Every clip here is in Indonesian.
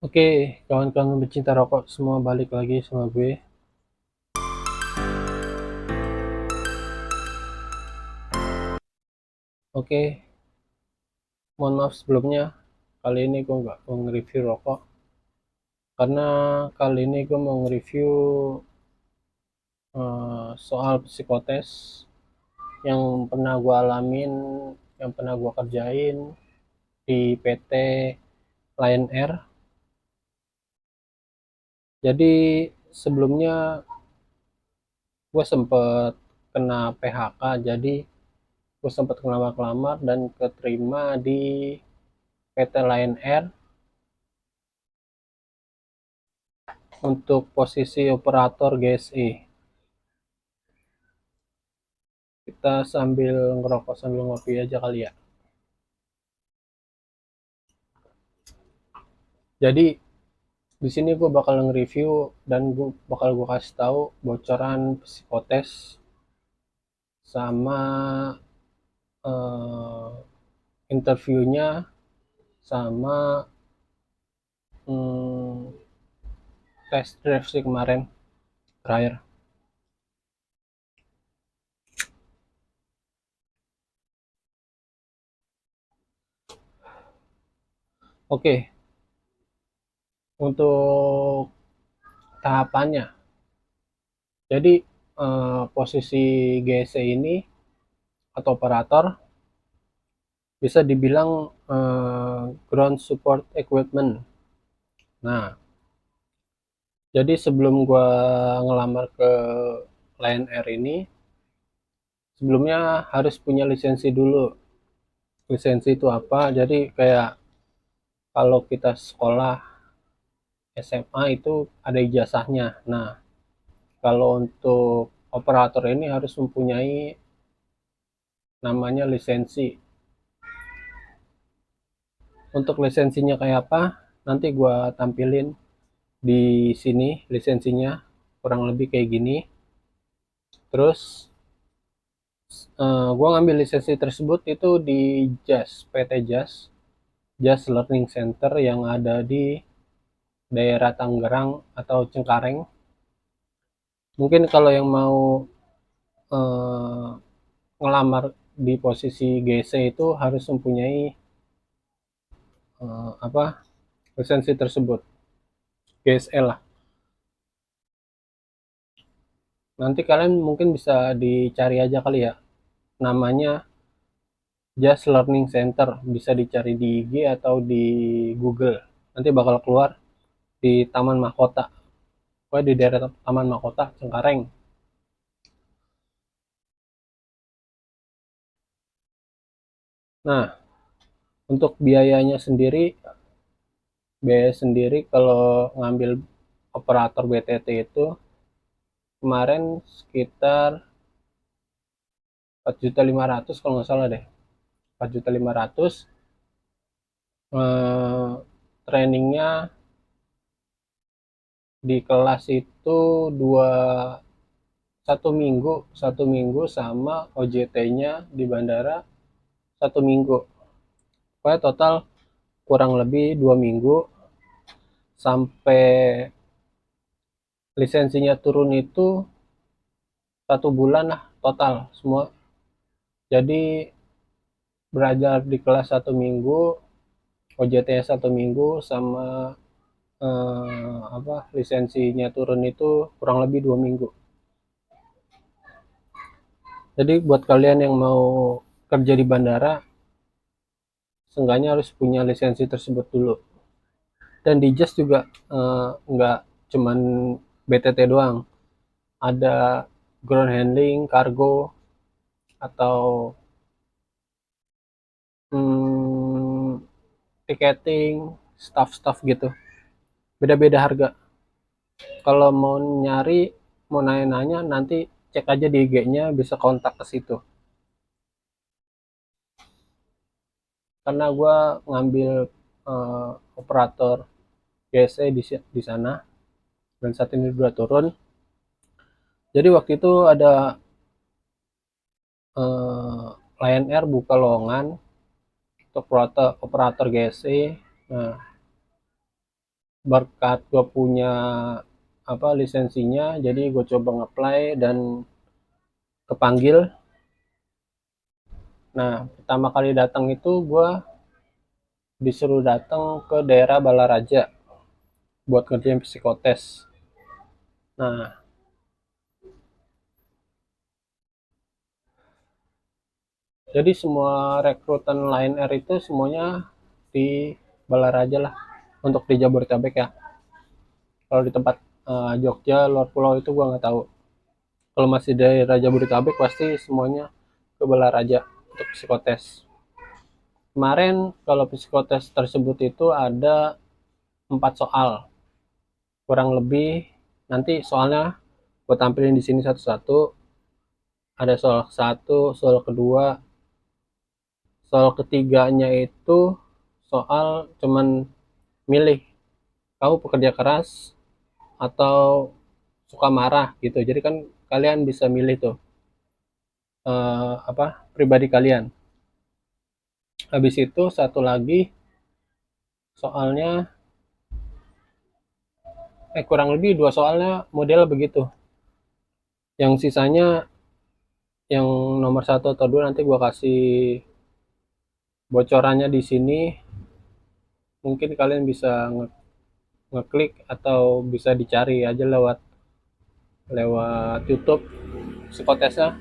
Oke, kawan-kawan pecinta rokok semua balik lagi sama gue. Oke, mohon maaf sebelumnya. Kali ini gue nggak mau nge-review rokok. Karena kali ini gue mau nge-review soal psikotes yang pernah gue alamin, yang pernah gue kerjain di PT Lion Air. Jadi sebelumnya gue sempet kena PHK, jadi gue sempet ngelamar-ngelamar dan keterima di PT Lion Air untuk posisi operator GSI. Kita sambil ngerokok sambil ngopi aja kali ya. Jadi di sini gue bakal nge-review dan gue kasih tahu bocoran psikotes sama eh, interviewnya sama hmm, test drive sih kemarin terakhir. Oke, untuk tahapannya. Jadi posisi GSC ini atau operator bisa dibilang ground support equipment. Nah, jadi sebelum gua ngelamar ke Lion Air ini, sebelumnya harus punya lisensi dulu. Lisensi itu apa? Jadi kayak kalau kita sekolah SMA itu ada ijazahnya. Nah, kalau untuk operator ini harus mempunyai namanya lisensi. Untuk lisensinya kayak apa? Nanti gua tampilin di sini lisensinya kurang lebih kayak gini. Terus gue ngambil lisensi tersebut itu di JAS, PT JAS, JAS Learning Center yang ada di daerah Tangerang atau Cengkareng. Mungkin kalau yang mau eh, ngelamar di posisi GC itu harus mempunyai apa lisensi tersebut, GSL lah. Nanti kalian mungkin bisa dicari aja kali ya, namanya JAS Learning Center, bisa dicari di IG atau di Google. Nanti bakal keluar di Taman Mahkota. Pokoknya di daerah Taman Mahkota Cengkareng. Nah, untuk biaya sendiri kalau ngambil operator BTT itu kemarin sekitar 4.500.000 kalau nggak salah deh. 4.500.000. eh, trainingnya di kelas itu dua satu minggu sama OJT-nya di bandara 1 minggu. Pokoknya total kurang lebih 2 minggu sampai lisensinya turun itu 1 bulan lah total semua. Jadi belajar di kelas 1 minggu, OJT 1 minggu sama apa lisensinya turun itu kurang lebih 2 minggu. Jadi buat kalian yang mau kerja di bandara, seenggaknya harus punya lisensi tersebut dulu. Dan di JAS juga nggak cuman BTT doang, ada ground handling, cargo, atau hmm, tiketing, staff-staff gitu. Beda-beda harga. Kalau mau nyari, mau nanya-nanya, nanti cek aja di IG-nya, bisa kontak ke situ. Karena gue ngambil eh, operator GSE di sana, dan saat ini udah turun. Jadi waktu itu ada eh, Lion Air buka lowongan untuk operator GSE. Nah, berkat gue punya apa lisensinya, jadi gue coba ngeplay dan kepanggil. Nah, pertama kali datang itu gue disuruh datang ke daerah Balaraja buat ngerjain psikotes. Nah, jadi semua rekrutan Lion Air itu semuanya di Balaraja lah, untuk di Jabodetabek ya. Kalau di tempat Jogja luar pulau itu gue nggak tahu. Kalau masih daerah Jabodetabek pasti semuanya ke Balaraja untuk psikotes. Kemarin kalau psikotes tersebut itu ada 4 soal kurang lebih. Nanti soalnya gue tampilin di sini satu-satu. Ada soal satu, soal kedua, soal ketiganya itu soal cuman milih kamu pekerja keras atau suka marah gitu. Jadi kan kalian bisa milih tuh apa pribadi kalian. Habis itu satu lagi soalnya kurang lebih 2 soalnya model begitu. Yang sisanya yang nomor 1 atau 2 nanti gua kasih bocorannya di sini. Mungkin kalian bisa ngeklik atau bisa dicari aja lewat lewat YouTube psikotesnya.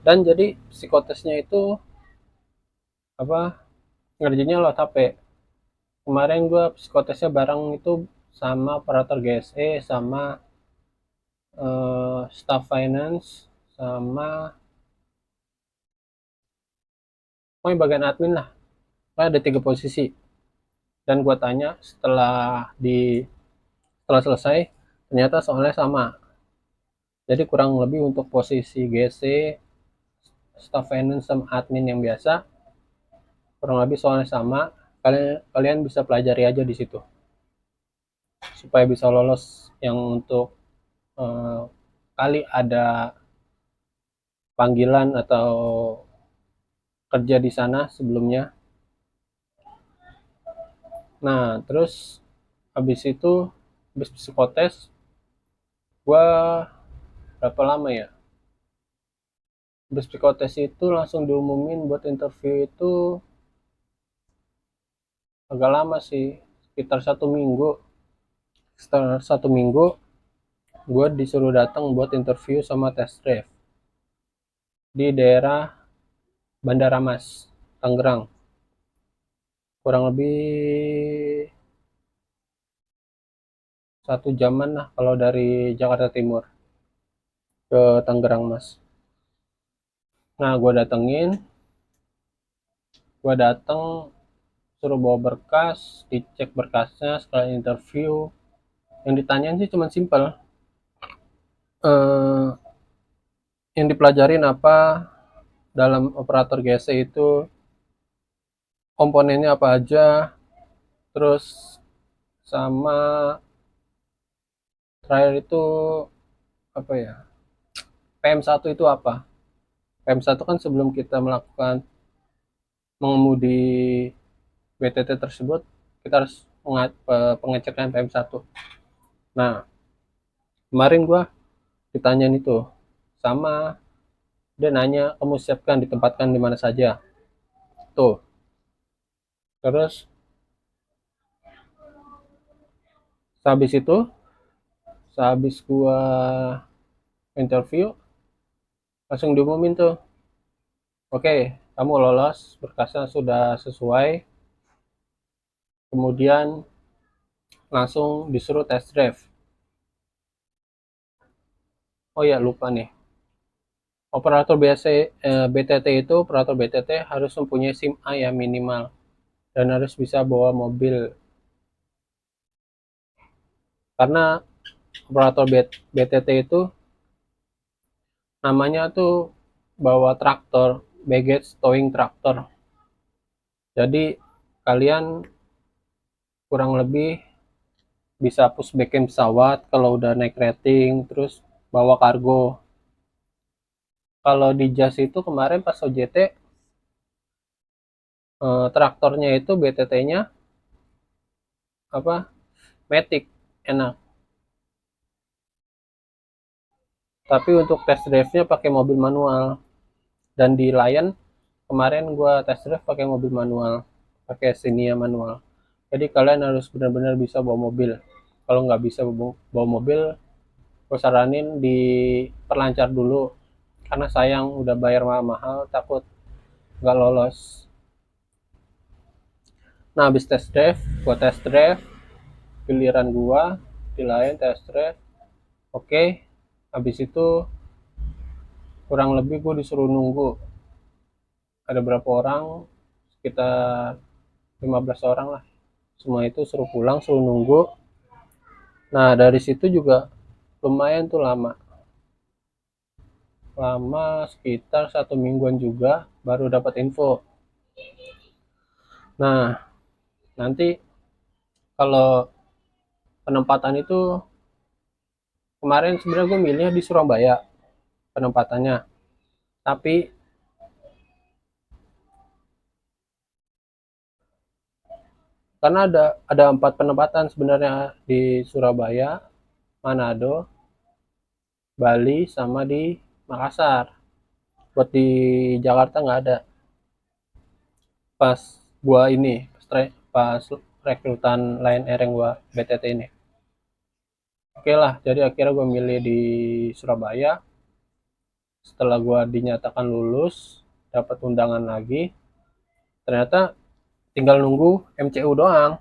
Dan jadi psikotesnya itu apa ngerjainnya lewat HP. Kemarin gue psikotesnya bareng itu sama operator GSE, sama staff finance, sama pokoknya bagian admin lah. Ada 3 posisi. Dan gue tanya setelah selesai, ternyata soalnya sama. Jadi kurang lebih untuk posisi GC, staff finance sama admin yang biasa, kurang lebih soalnya sama. Kalian bisa pelajari aja di situ supaya bisa lolos yang untuk eh, kali ada panggilan atau kerja di sana sebelumnya. Nah, terus habis itu, habis psikotes, gua berapa lama ya? Habis psikotes itu langsung diumumin buat interview itu agak lama sih, sekitar 1 minggu. Setelah 1 minggu, gue disuruh datang buat interview sama test drive di daerah Bandara Mas, Tangerang. Kurang lebih 1 jaman lah kalau dari Jakarta Timur ke Tangerang Mas. Nah, gue datang suruh bawa berkas, dicek berkasnya setelah interview. Yang ditanyain sih cuma simpel, eh, yang dipelajarin apa dalam operator GC itu, komponennya apa aja, terus sama terakhir itu apa ya, PM1 itu apa. PM1 kan sebelum kita melakukan mengemudi BTT tersebut, kita harus pengecekan PM1. Nah, kemarin gua ditanyain itu sama dia nanya kamu siapkan ditempatkan di mana saja tuh. Terus sehabis itu, sehabis gua interview langsung diumumin tuh, oke kamu lolos, berkasnya sudah sesuai. Kemudian langsung disuruh test drive. Oh ya lupa nih, operator BTT itu, operator BTT harus mempunyai SIM A ya minimal, dan harus bisa bawa mobil. Karena operator BTT itu namanya tuh bawa traktor, baggage towing traktor. Jadi kalian kurang lebih bisa pushbackin pesawat kalau udah naik rating, terus bawa kargo. Kalau di JAS itu kemarin pas OJT, traktornya itu BTT-nya apa, Matic, enak. Tapi untuk test drive-nya pakai mobil manual. Dan di Lion kemarin gua test drive pakai mobil manual, pakai Xenia manual. Jadi kalian harus benar-benar bisa bawa mobil. Kalau nggak bisa bawa mobil, gue saranin diperlancar dulu, karena sayang udah bayar mahal-mahal takut nggak lolos. Nah habis test drive, gua test drive, giliran gua di Lion test drive. Oke, habis itu kurang lebih gue disuruh nunggu, ada berapa orang, sekitar 15 orang lah, semua itu suruh pulang, suruh nunggu. Nah dari situ juga lumayan tuh lama, lama sekitar 1 mingguan juga baru dapat info. Nah nanti kalau penempatan itu, kemarin sebenarnya gue milih di Surabaya penempatannya, tapi karena ada 4 penempatan sebenarnya di Surabaya, Manado, Bali, sama di Makassar. Buat di Jakarta nggak ada. Pas gua ini, pas rekrutan Lion Air yang gua BTT ini. Oke lah, jadi akhirnya gua milih di Surabaya. Setelah gua dinyatakan lulus, dapat undangan lagi, ternyata tinggal nunggu MCU doang.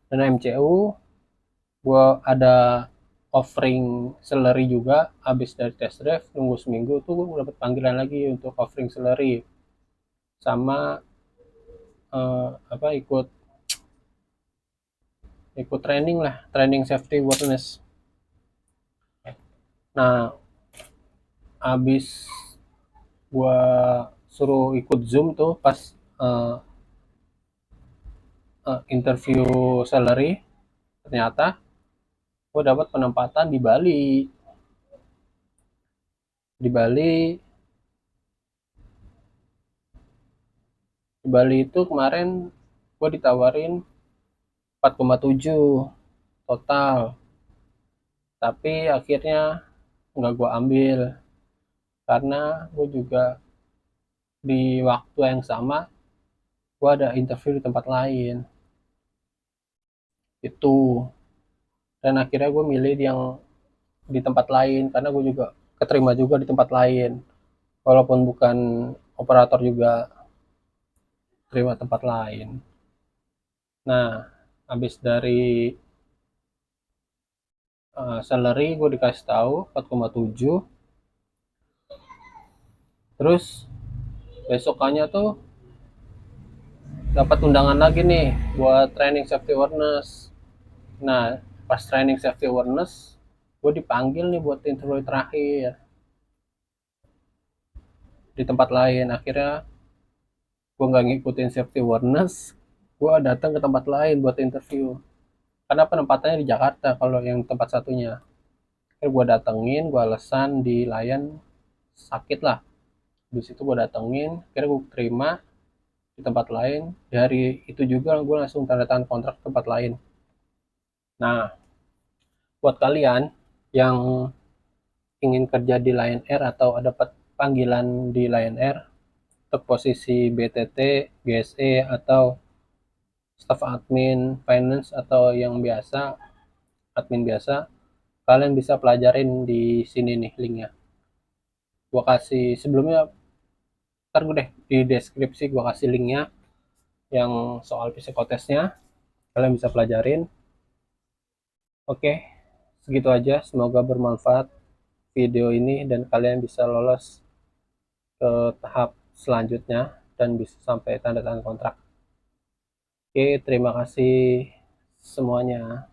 Dan MCU gua ada offering salary juga. Habis dari test drive nunggu seminggu tuh gue dapat panggilan lagi untuk offering salary, sama apa, ikut ikut training lah, training safety awareness. Nah habis gua suruh ikut zoom tuh pas uh, interview salary, ternyata gue dapat penempatan di Bali. Di Bali, di Bali itu kemarin gue ditawarin 4,7 total, tapi akhirnya nggak gue ambil karena gue juga di waktu yang sama gue ada interview di tempat lain itu. Dan akhirnya gue milih yang di tempat lain karena gue juga keterima juga di tempat lain, walaupun bukan operator juga terima tempat lain. Nah habis dari salary gue dikasih tahu 4,7, terus besokannya tuh dapat undangan lagi nih buat training safety awareness. Nah pas training safety awareness gue dipanggil nih buat interview terakhir di tempat lain. Akhirnya gue nggak ngikutin safety awareness, gue datang ke tempat lain buat interview karena penempatannya di Jakarta kalau yang tempat satunya. Akhirnya gue datengin, gue alasan di Lion sakit lah, di situ gue datengin, akhirnya gue terima di tempat lain. Di hari itu juga gue langsung tanda tangan kontrak tempat lain. Nah buat kalian yang ingin kerja di Lion Air atau dapat panggilan di Lion Air untuk posisi BTT, GSE, atau staff admin, finance, atau yang biasa, admin biasa, kalian bisa pelajarin di sini nih linknya. Gua kasih sebelumnya, ntar gue deh di deskripsi gua kasih linknya yang soal psikotesnya, kalian bisa pelajarin. Oke, segitu aja, semoga bermanfaat video ini dan kalian bisa lolos ke tahap selanjutnya dan bisa sampai tanda tangan kontrak. Oke, terima kasih semuanya.